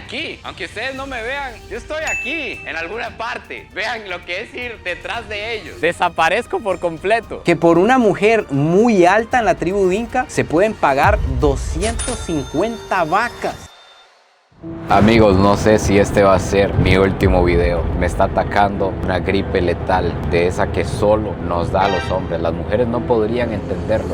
aquí. Aunque ustedes no me vean, yo estoy aquí, en alguna parte. Vean lo que es ir detrás de ellos. Desaparezco por completo. Que por una mujer muy alta en la tribu dinka se pueden pagar 250 vacas. Amigos, no sé si este va a ser mi último video. Me está atacando una gripe letal, de esa que solo nos da a los hombres. Las mujeres no podrían entenderlo.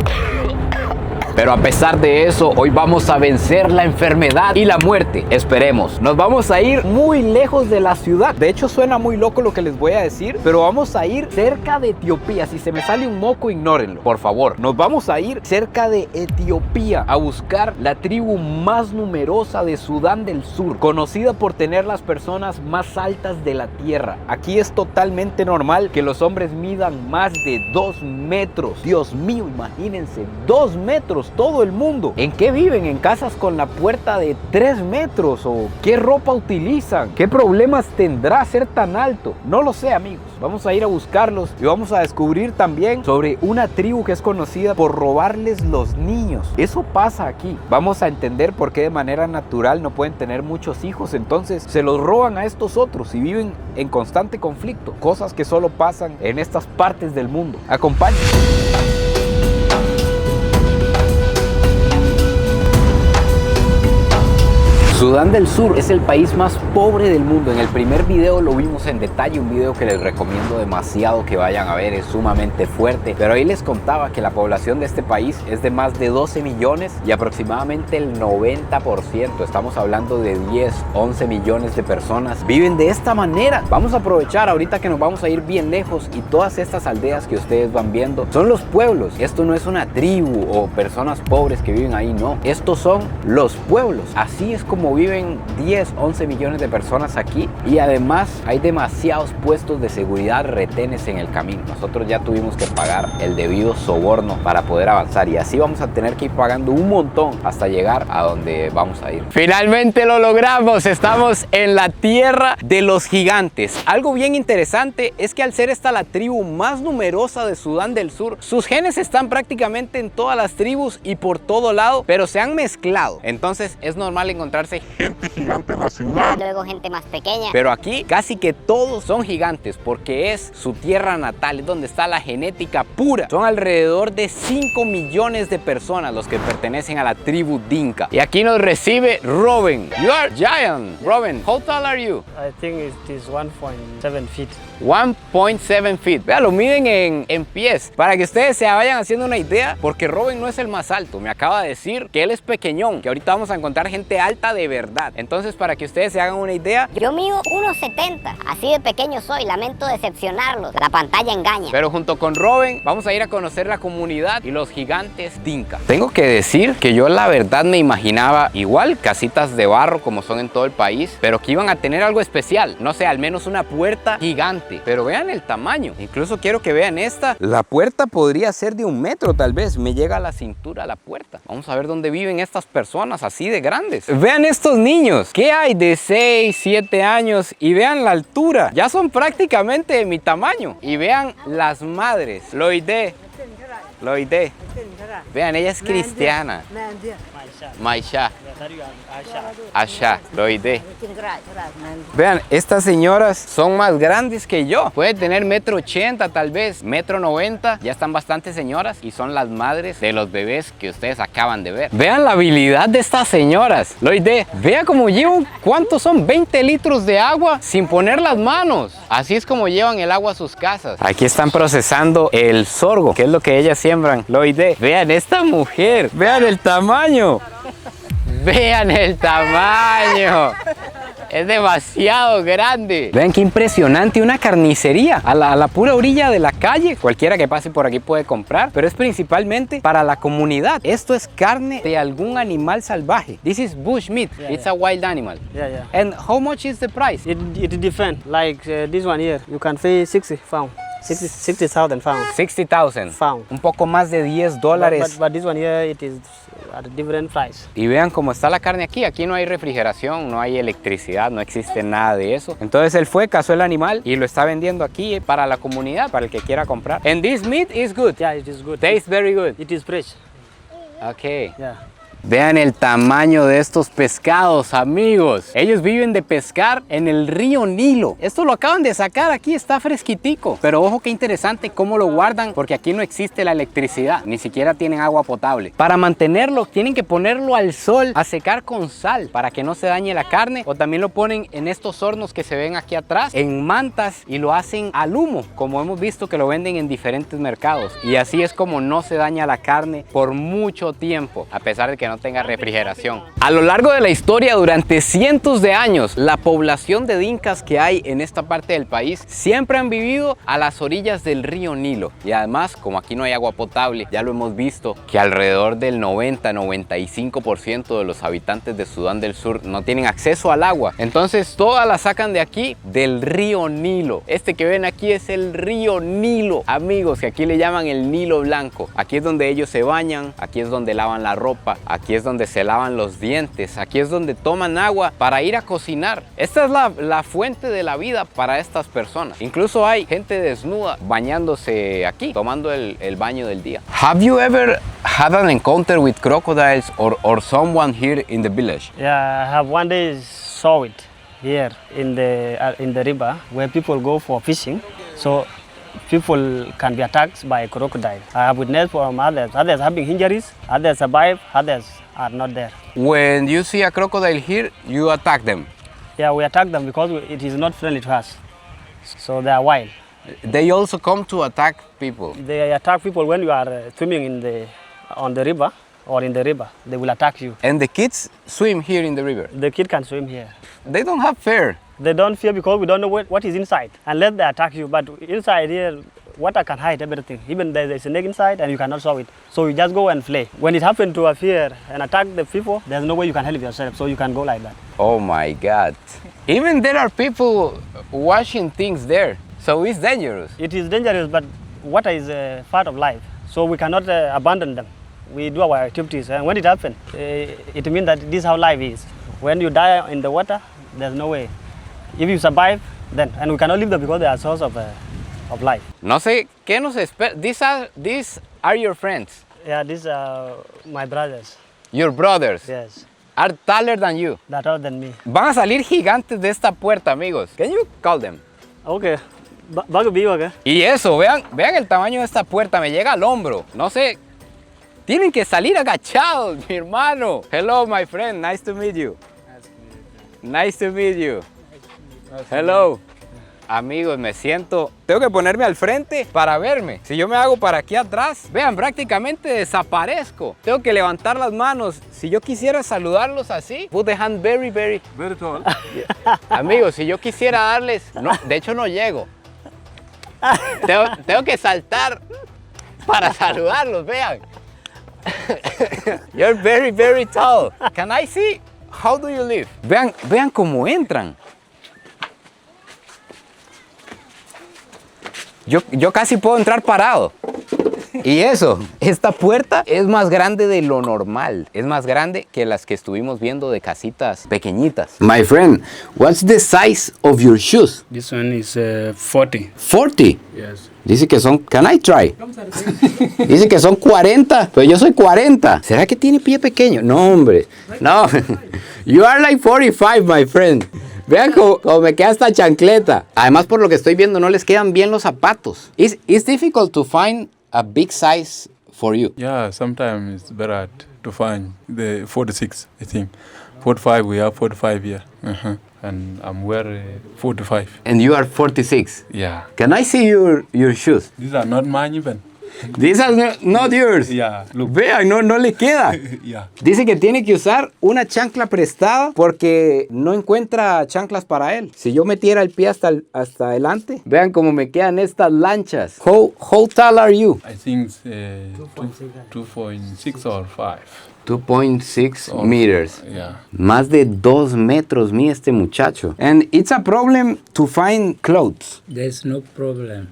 Pero a pesar de eso, hoy vamos a vencer la enfermedad y la muerte. Esperemos. Nos vamos a ir muy lejos de la ciudad. De hecho, suena muy loco lo que les voy a decir, pero vamos a ir cerca de Etiopía. Si se me sale un moco, ignórenlo, por favor. Nos vamos a ir cerca de Etiopía a buscar la tribu más numerosa de Sudán del Sur, conocida por tener las personas más altas de la tierra. Aquí es totalmente normal que los hombres midan más de 2 metros. Dios mío, imagínense, 2 metros. Todo el mundo. ¿En qué viven? ¿En casas con la puerta de 3 metros? ¿O qué ropa utilizan? ¿Qué problemas tendrá ser tan alto? No lo sé, amigos. Vamos a ir a buscarlos y vamos a descubrir también sobre una tribu que es conocida por robarles los niños. Eso pasa aquí. Vamos a entender por qué de manera natural no pueden tener muchos hijos, entonces se los roban a estos otros y viven en constante conflicto. Cosas que solo pasan en estas partes del mundo. Acompáñenme. Sudán del Sur es el país más pobre del mundo. En el primer video lo vimos en detalle, un video que les recomiendo demasiado que vayan a ver, es sumamente fuerte. Pero ahí les contaba que la población de este país es de más de 12 millones y aproximadamente el 90%, estamos hablando de 10, 11 millones de personas, viven de esta manera. Vamos a aprovechar ahorita que nos vamos a ir bien lejos y todas estas aldeas que ustedes van viendo son los pueblos. Esto no es una tribu o personas pobres que viven ahí, no. Estos son los pueblos. Así es como viven 10, 11 millones de personas aquí y además hay demasiados puestos de seguridad, retenes en el camino. Nosotros ya tuvimos que pagar el debido soborno para poder avanzar y así vamos a tener que ir pagando un montón hasta llegar a donde vamos a ir. Finalmente lo logramos, estamos en la tierra de los gigantes. Algo bien interesante es que al ser esta la tribu más numerosa de Sudán del Sur, sus genes están prácticamente en todas las tribus y por todo lado, pero se han mezclado. Entonces es normal encontrarse gente gigante en la ciudad, luego gente más pequeña. pero aquí casi que todos son gigantes porque es su tierra natal, es donde está la genética pura. Son alrededor de 5 millones de personas los que pertenecen a la tribu dinka. Y aquí nos recibe Robin. You are giant. Robin, how tall are you? I think it is 1.7 feet. 1.7 feet. Vea, lo miden en pies. Para que ustedes se vayan haciendo una idea, porque Robin no es el más alto. Me acaba de decir que él es pequeñón, que ahorita vamos a encontrar gente alta de verdad. Entonces, para que ustedes se hagan una idea, Yo mido 1.70, así de pequeño soy, lamento decepcionarlos, la pantalla engaña. pero junto con Robin vamos a ir a conocer la comunidad y los gigantes dinka. Tengo que decir que yo la verdad me imaginaba igual, casitas de barro como son en todo el país, pero que iban a tener algo especial. No sé, al menos una puerta gigante. Pero vean el tamaño. Incluso quiero que vean esta. La puerta podría ser de 1 metro tal vez. Me llega a la cintura la puerta. Vamos a ver dónde viven estas personas así de grandes. Vean estos niños. ¿Qué hay de 6, 7 años? Y vean la altura. Ya son prácticamente de mi tamaño. Y vean las madres. Loide. Vean, ella es cristiana. Maisha. Asha. Loide. Vean, estas señoras son más grandes que yo. Pueden tener 1,80 m tal vez, 1,90 m. Ya están bastante señoras y son las madres de los bebés que ustedes acaban de ver. Vean la habilidad de estas señoras. Loide, vea cómo llevan, ¿cuántos son? 20 litros de agua sin poner las manos. Así es como llevan el agua a sus casas. Aquí están procesando el sorgo, que es lo que ellas siembran. Loide, vean esta mujer, vean el tamaño. Vean el tamaño. Es demasiado grande. Vean qué impresionante, una carnicería a la pura orilla de la calle. Cualquiera que pase por aquí puede comprar, pero es principalmente para la comunidad. Esto es carne de algún animal salvaje. This is bush meat. It's a wild animal. Yeah. And how much is the price? It different. Like this one here, you can pay 60 pounds. 60,000 pounds. 60,000. Pound. Un poco más de $10. But this one here, it is at a different price. Y vean cómo está la carne aquí. Aquí no hay refrigeración, no hay electricidad, no existe nada de eso. Entonces él fue, cazó el animal y lo está vendiendo aquí para la comunidad, para el que quiera comprar. And this meat is good. Yeah, it is good. Tastes very good. It is fresh. Okay. Yeah. Vean el tamaño de estos pescados, amigos. Ellos viven de pescar en el río Nilo. Esto lo acaban de sacar aquí, está fresquitico. Pero ojo qué interesante cómo lo guardan, porque aquí no existe la electricidad, ni siquiera tienen agua potable. Para mantenerlo tienen que ponerlo al sol a secar con sal para que no se dañe la carne, o también lo ponen en estos hornos que se ven aquí atrás, en mantas, y lo hacen al humo, como hemos visto que lo venden en diferentes mercados. Y así es como no se daña la carne por mucho tiempo, a pesar de que no tenga refrigeración. A lo largo de la historia, durante cientos de años, la población de dinkas que hay en esta parte del país siempre han vivido a las orillas del río Nilo. Y además, como aquí no hay agua potable, ya lo hemos visto que alrededor del 90-95% de los habitantes de Sudán del Sur no tienen acceso al agua. Entonces todas la sacan de aquí, del río Nilo. Este que ven aquí es el río Nilo, amigos, que aquí le llaman el Nilo Blanco. Aquí es donde ellos se bañan, aquí es donde lavan la ropa, aquí es donde se lavan los dientes, aquí es donde toman agua para ir a cocinar. Esta es la fuente de la vida para estas personas. Incluso hay gente desnuda bañándose aquí, tomando el baño del día. Have you ever had an encounter with crocodiles or someone here in the village? Yeah, I have one day saw it here in the river where people go for fishing. So people can be attacked by crocodile. I have witnessed from others having injuries, others survive, others are not there. When you see a crocodile here, you attack them. Yeah, we attack them because it is not friendly to us. So they are wild. They also come to attack people. They attack people when you are swimming on the river or in the river. They will attack you. And the kids swim here in the river. The kid can swim here. They don't have fear. They don't fear because we don't know what is inside unless they attack you. But inside here, water can hide everything. Even there's a snake inside and you cannot solve it. So you just go and play. When it happens to appear and attack the people, there's no way you can help yourself. So you can go like that. Oh my God. Even there are people washing things there. So it's dangerous. It is dangerous, but water is a part of life. So we cannot abandon them. We do our activities. And when it happens, it means that this is how life is. When you die in the water, there's no way. If you survive, then, and we cannot leave them because they are a source of life. No sé qué nos espera. These are your friends. Yeah, these are my brothers. Your brothers. Yes, Are taller than you. they're taller than me. Van a salir gigantes de esta puerta, amigos. Can you call them? Okay, bago vivo acá. Y eso, vean el tamaño de esta puerta, me llega al hombro. No sé, tienen que salir agachados, mi hermano. Hello, my friend, nice to meet you. Nice to meet you. Hello. Amigos, tengo que ponerme al frente para verme. Si yo me hago para aquí atrás, vean, prácticamente desaparezco. Tengo que levantar las manos. Si yo quisiera saludarlos así, put the hand very tall. Amigos, si yo quisiera darles, no, de hecho no llego. Tengo que saltar para saludarlos, vean. You're very tall. Can I see? How do you live? Vean cómo entran. Yo casi puedo entrar parado. Y eso, esta puerta es más grande de lo normal. Es más grande que las que estuvimos viendo de casitas pequeñitas. My friend, what's the size of your shoes? This one is 40. 40. Yes. Dice que son, can I try? Dice que son 40, pero yo soy 40. ¿Será que tiene pie pequeño? No, hombre. No. You are like 45, my friend. Vean cómo me queda esta chancleta. Además, por lo que estoy viendo, no les quedan bien los zapatos. It's difficult to find a big size for you. Yeah, sometimes it's better to find the 46, I think. 45, we have 45 here. And I'm wearing 45. And you are 46. Yeah. Can I see your shoes? These are not mine even. These are not yours. Yeah, look. Vean, no le queda. Yeah. Dice que tiene que usar una chancla prestada porque no encuentra chanclas para él. Si yo metiera el pie hasta adelante, vean cómo me quedan estas lanchas. How tall are you? I think 2.6 or 5. 2.6 meters. Yeah. Más de 2 metros mide este muchacho. And it's a problem to find clothes. There's no problem.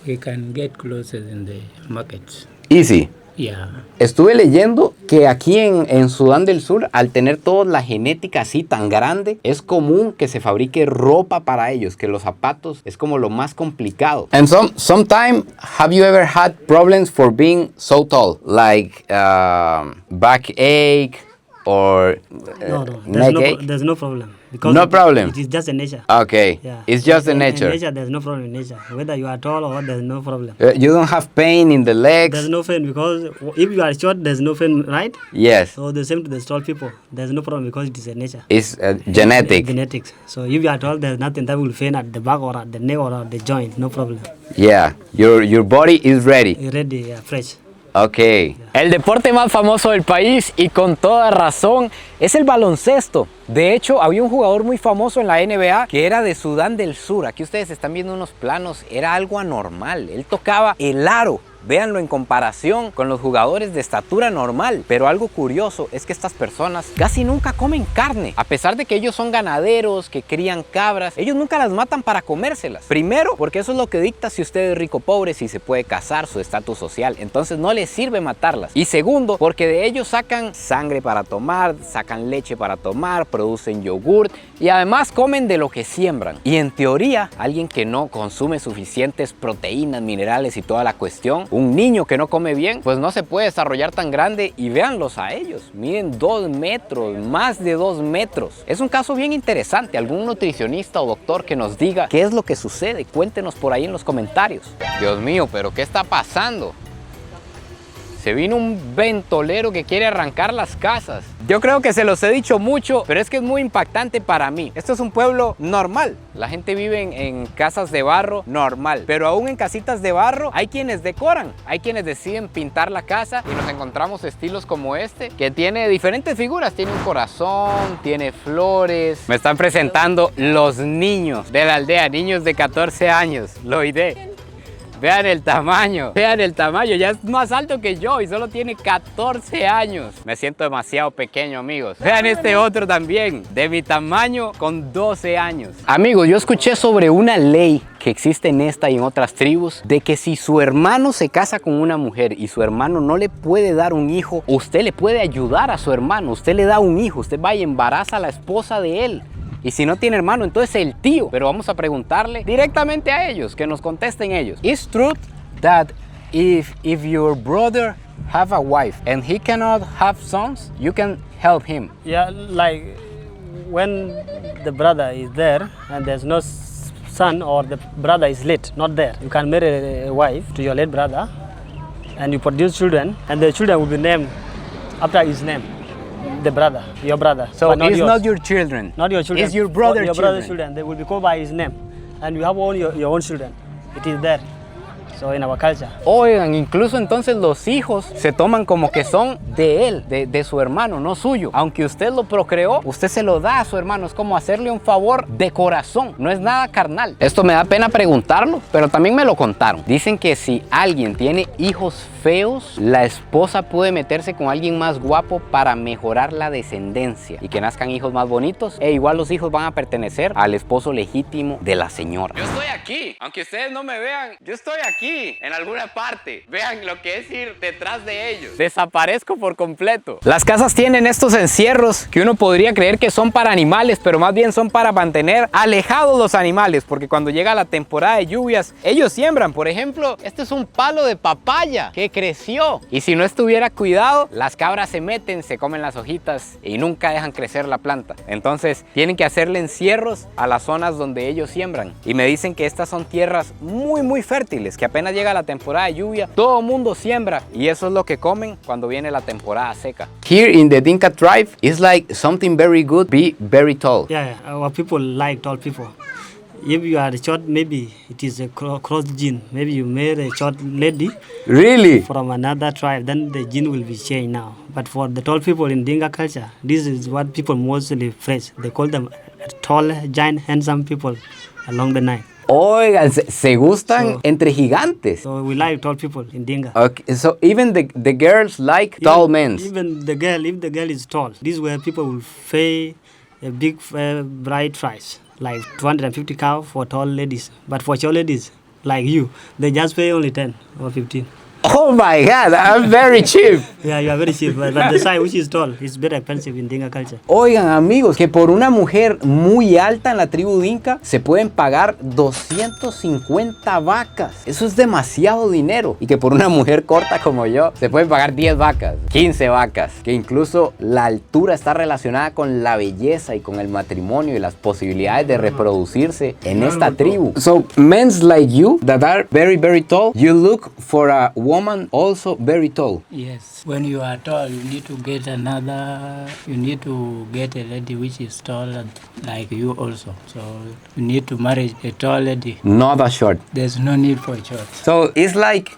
We can get clothes in the markets. Easy. Yeah. Estuve leyendo que aquí en Sudán del Sur, al tener toda la genética así tan grande, es común que se fabrique ropa para ellos, que los zapatos es como lo más complicado. And sometime, have you ever had problems for being so tall? Like backache, or No, naked? there's no problem. Because No problem. It is just a nature. Okay, Yeah. it's just the In nature. nature, there's no problem in nature. Whether you are tall or there's no problem. You don't have pain in the legs? There's no pain because if you are short, there's no pain, right? Yes, So the same to the tall people. There's no problem because it is a nature. it's genetic. Genetics. So if you are tall, there's nothing that will pain at the back or at the neck or at the joint. No problem. Yeah, your body is ready. You're ready, yeah, fresh. Ok. El deporte más famoso del país y con toda razón es el baloncesto. De hecho, había un jugador muy famoso en la NBA que era de Sudán del Sur. Aquí ustedes están viendo unos planos, era algo anormal. Él tocaba el aro. Véanlo en comparación con los jugadores de estatura normal. Pero algo curioso es que estas personas casi nunca comen carne. A pesar de que ellos son ganaderos, que crían cabras, ellos nunca las matan para comérselas. Primero, porque eso es lo que dicta si usted es rico o pobre, si se puede casar, su estatus social. Entonces no les sirve matarlas. Y segundo, porque de ellos sacan sangre para tomar, sacan leche para tomar, producen yogurt y además comen de lo que siembran. Y en teoría, alguien que no consume suficientes proteínas, minerales y toda la cuestión, un niño que no come bien, pues no se puede desarrollar tan grande. Y véanlos a ellos, miden 2 metros, más de 2 metros. Es un caso bien interesante. Algún nutricionista o doctor que nos diga qué es lo que sucede, cuéntenos por ahí en los comentarios. Dios mío, pero ¿qué está pasando? Se vino un ventolero que quiere arrancar las casas. Yo creo que se los he dicho mucho, pero es que es muy impactante para mí. Esto es un pueblo normal. La gente vive en casas de barro normal. Pero aún en casitas de barro hay quienes decoran. Hay quienes deciden pintar la casa y nos encontramos estilos como este, que tiene diferentes figuras. Tiene un corazón, tiene flores. Me están presentando los niños de la aldea, niños de 14 años. Lo iré. Vean el tamaño, ya es más alto que yo y solo tiene 14 años. Me siento demasiado pequeño, amigos. Vean este otro también, de mi tamaño con 12 años. Amigos, yo escuché sobre una ley que existe en esta y en otras tribus, de que si su hermano se casa con una mujer y su hermano no le puede dar un hijo, usted le puede ayudar a su hermano, usted le da un hijo, usted va y embaraza a la esposa de él. Y si no tiene hermano, entonces el tío. Pero vamos a preguntarle directamente a ellos, que nos contesten ellos. Is truth that if your brother have a wife and he cannot have sons, you can help him? Yeah, like when the brother is there and there's no son or the brother is late, not there, you can marry a wife to your late brother and you produce children and the children will be named after his name. The brother, your brother. So it's not your children. Not your children. It's your brother's your children. brother's children. They will be called by his name. And you have your own children. It is there. So in our culture. Oigan, incluso entonces los hijos se toman como que son de él, de su hermano, no suyo. Aunque usted lo procreó, usted se lo da a su hermano. Es como hacerle un favor de corazón. No es nada carnal. Esto me da pena preguntarlo, pero también me lo contaron. Dicen que si alguien tiene hijos feos, la esposa puede meterse con alguien más guapo para mejorar la descendencia y que nazcan hijos más bonitos. E igual los hijos van a pertenecer al esposo legítimo de la señora. Yo estoy aquí, aunque ustedes no me vean, yo estoy aquí. En alguna parte. Vean lo que es ir detrás de ellos. Desaparezco por completo. Las casas tienen estos encierros que uno podría creer que son para animales, pero más bien son para mantener alejados los animales, porque cuando llega la temporada de lluvias, ellos siembran. Por ejemplo, este es un palo de papaya que creció y si no estuviera cuidado, las cabras se meten, se comen las hojitas y nunca dejan crecer la planta. Entonces tienen que hacerle encierros a las zonas donde ellos siembran. Y me dicen que estas son tierras muy fértiles, que apenas llega la temporada de lluvia, todo el mundo siembra y eso es lo que comen cuando viene la temporada seca. Here in the Dinka tribe, it's like something very good, be very tall. Yeah, our people like tall people. If you are short, maybe it is a cross gene. Maybe you marry a short lady Really? from another tribe, then the gene will be changed now. But for the tall people in Dinka culture, this is what people mostly phrase. They call them tall, giant, handsome people along the night. Oigan, se gustan entre gigantes. So we like tall people in Dinka. Okay, so even the girls like tall men. Even the girl, if the girl is tall, this is where people will pay a big bright price, like 250 cow for tall ladies. But for short ladies, like you, they just pay only 10 or 15. Oh my God, I'm very cheap. Yeah, you are very cheap, but the size which is tall is very expensive in Dinka culture. Oigan amigos, que por una mujer muy alta en la tribu Dinka se pueden pagar 250 vacas. Eso es demasiado dinero. Y que por una mujer corta como yo se pueden pagar 10 vacas, 15 vacas. Que incluso la altura está relacionada con la belleza y con el matrimonio y las posibilidades de reproducirse en esta tribu. So men like you that are very tall, you look for a woman also very tall. Yes. When you are tall, you need to get a lady which is tall like you also. So you need to marry a tall lady. Not a short. There's no need for short. So it's like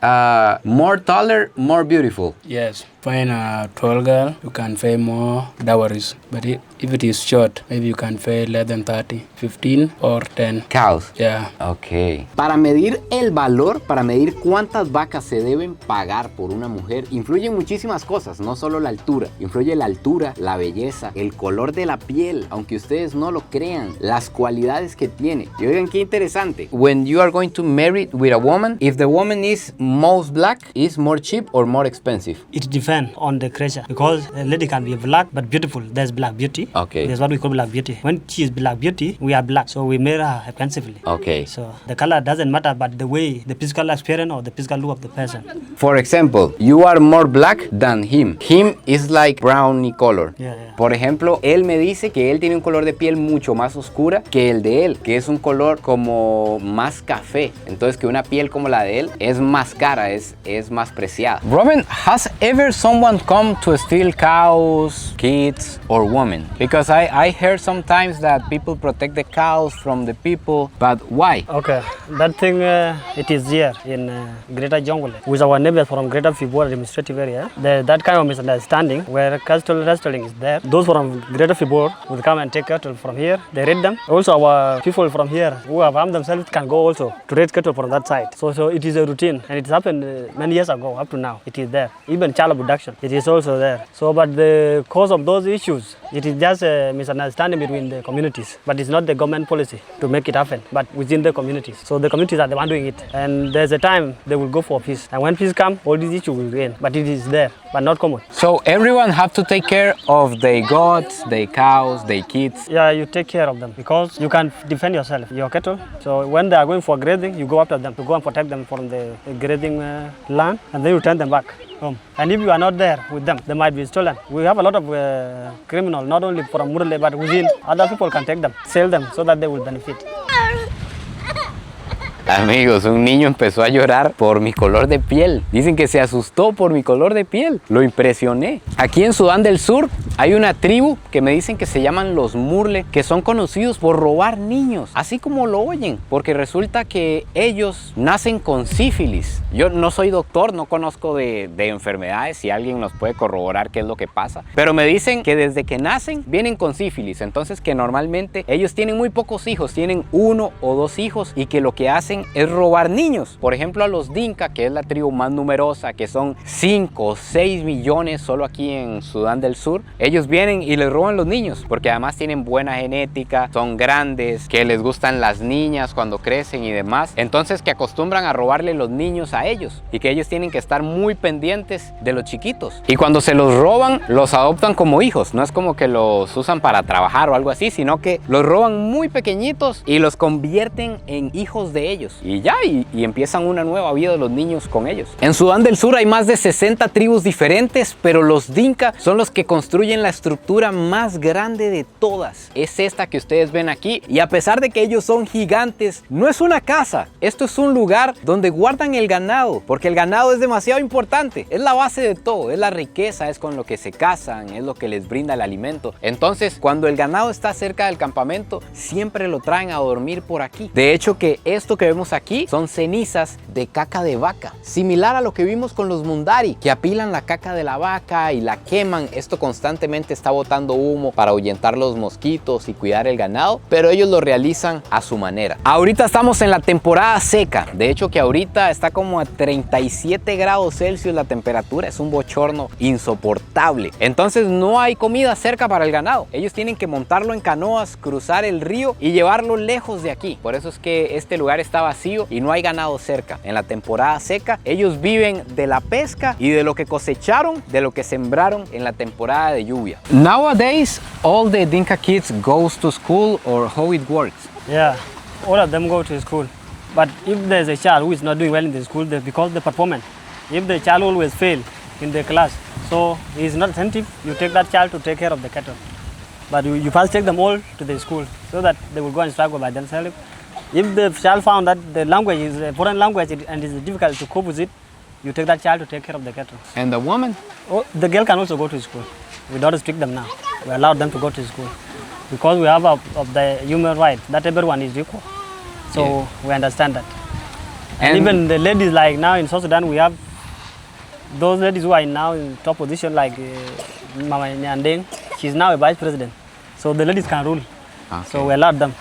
more taller, more beautiful. Yes. Find a tall girl, you can pay more dowries. But if it is short, maybe you can pay less than 30, 15 or 10. Cows. Yeah. Ok. Para medir el valor, para medir cuántas vacas se deben pagar por una mujer, influyen muchísimas cosas, no solo la altura. Influye la altura, la belleza, el color de la piel, aunque ustedes no lo crean, las cualidades que tiene. Y oigan qué interesante. When you are going to marry with a woman, if the woman is most black, is more cheap or more expensive? It depends on the creature, because a lady can be black but beautiful. There's black beauty. Okay. There's what we call black beauty. When she is black beauty, we are black, so we marry her expensively. Okay. So the color doesn't matter, but the way, the physical appearance or the physical look of the person. For example, you are more black than him. Him is like browny color. Yeah. Por ejemplo, él me dice que él tiene un color de piel mucho más oscura que el de él, que es un color como más café. Entonces que una piel como la de él es más cara, es más preciada. Robin, has ever someone come to steal cows, kids or women? Because I heard sometimes that people protect the cows from the people, but why? Okay, that thing it is here in Greater Jungle with our neighbors from Greater Fibor administrative area. That kind of misunderstanding where cattle rustling is there. Those from Greater Fibor will come and take cattle from here. They raid them. Also, our people from here who have armed themselves can go also to raid cattle from that side. So it is a routine, and it happened many years ago. Up to now, it is there. Even child abduction, it is also there. So, but the cause of those issues, it is just a misunderstanding between the communities. But it's not the government policy to make it happen, but within the communities. So the communities are the one doing it, and there's a time they will go for peace. And when peace comes, all these issues will end. But it is there, but not common. So everyone have to take care of their goats, their cows, their kids. Yeah, you take care of them because you can defend yourself, your cattle. So when they are going for grazing, you go after them to go and protect them from the grazing land, and then you turn them back home. And if you are not there with them, they might be stolen. We have a lot of criminals, not only from Murle, but within. Other people can take them, sell them so that they will benefit. Amigos, un niño empezó a llorar por mi color de piel. Dicen que se asustó por mi color de piel. Lo impresioné. Aquí en Sudán del Sur hay una tribu que me dicen que se llaman los Murle, que son conocidos por robar niños, así como lo oyen, porque resulta que ellos nacen con sífilis. Yo no soy doctor, no conozco de enfermedades, si alguien nos puede corroborar qué es lo que pasa, pero me dicen que desde que nacen vienen con sífilis, entonces que normalmente ellos tienen muy pocos hijos, tienen 1 o 2 hijos y que lo que hacen es robar niños. Por ejemplo, a los Dinka, que es la tribu más numerosa, que son 5 o 6 millones solo aquí en Sudán del Sur, ellos vienen y les roban los niños, porque además tienen buena genética, son grandes, que les gustan las niñas cuando crecen y demás, entonces que acostumbran a robarle los niños a ellos y que ellos tienen que estar muy pendientes de los chiquitos. Y cuando se los roban, los adoptan como hijos, no es como que los usan para trabajar o algo así, sino que los roban muy pequeñitos y los convierten en hijos de ellos. Y ya, y empiezan una nueva vida de los niños con ellos. En Sudán del Sur hay más de 60 tribus diferentes, pero los Dinka son los que construyen la estructura más grande de todas. Es esta que ustedes ven aquí, y a pesar de que ellos son gigantes, no es una casa. Esto es un lugar donde guardan el ganado, porque el ganado es demasiado importante. Es la base de todo, es la riqueza, es con lo que se casan, es lo que les brinda el alimento. Entonces, cuando el ganado está cerca del campamento, siempre lo traen a dormir por aquí. De hecho, que esto que vemos aquí son cenizas de caca de vaca, similar a lo que vimos con los Mundari, que apilan la caca de la vaca y la queman. Esto constantemente está botando humo para ahuyentar los mosquitos y cuidar el ganado, pero ellos lo realizan a su manera. Ahorita estamos en la temporada seca, de hecho que ahorita está como a 37 grados Celsius la temperatura, es un bochorno insoportable. Entonces no hay comida cerca para el ganado, ellos tienen que montarlo en canoas, cruzar el río y llevarlo lejos de aquí. Por eso es que este lugar está vacío y no hay ganado cerca. En la temporada seca, ellos viven de la pesca y de lo que cosecharon, de lo que sembraron en la temporada de lluvia. Nowadays, all the Dinka kids goes to school or how it works? Yeah, all of them go to school. But if there's a child who is not doing well in the school, because the performance, if the child always fail in the class, so he is not attentive, you take that child to take care of the cattle. But you first take them all to the school so that they will go and struggle by themselves. If the child found that the language is a foreign language and it is difficult to cope with it, you take that child to take care of the cattle. And the woman? Oh, the girl can also go to school. We don't restrict them now. We allow them to go to school because we have of the human right that everyone is equal. So we understand that. And even the ladies, like now in South Sudan, we have those ladies who are now in top position, like Mama Nyandeng. She's now a vice president. So the ladies can rule. Okay. So we allow them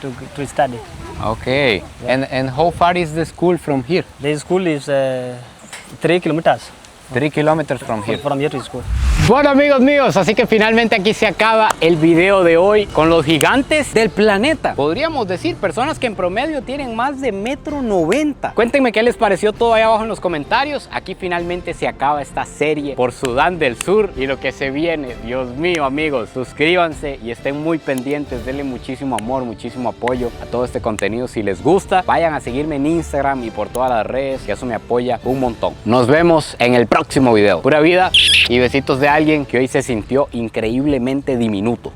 to study. Okay. Yeah. And how far is the school from here? The school is 3 kilometers. 3 kilometers from here. From here to school. Bueno, amigos míos, así que finalmente aquí se acaba el video de hoy con los gigantes del planeta. Podríamos decir personas que en promedio tienen más de 1,90 m. Cuéntenme qué les pareció todo ahí abajo en los comentarios. Aquí finalmente se acaba esta serie por Sudán del Sur y lo que se viene. Dios mío, amigos, suscríbanse y estén muy pendientes. Denle muchísimo amor, muchísimo apoyo a todo este contenido. Si les gusta, vayan a seguirme en Instagram y por todas las redes, que eso me apoya un montón. Nos vemos en el próximo video. Pura vida y besitos de alguien que hoy se sintió increíblemente diminuto.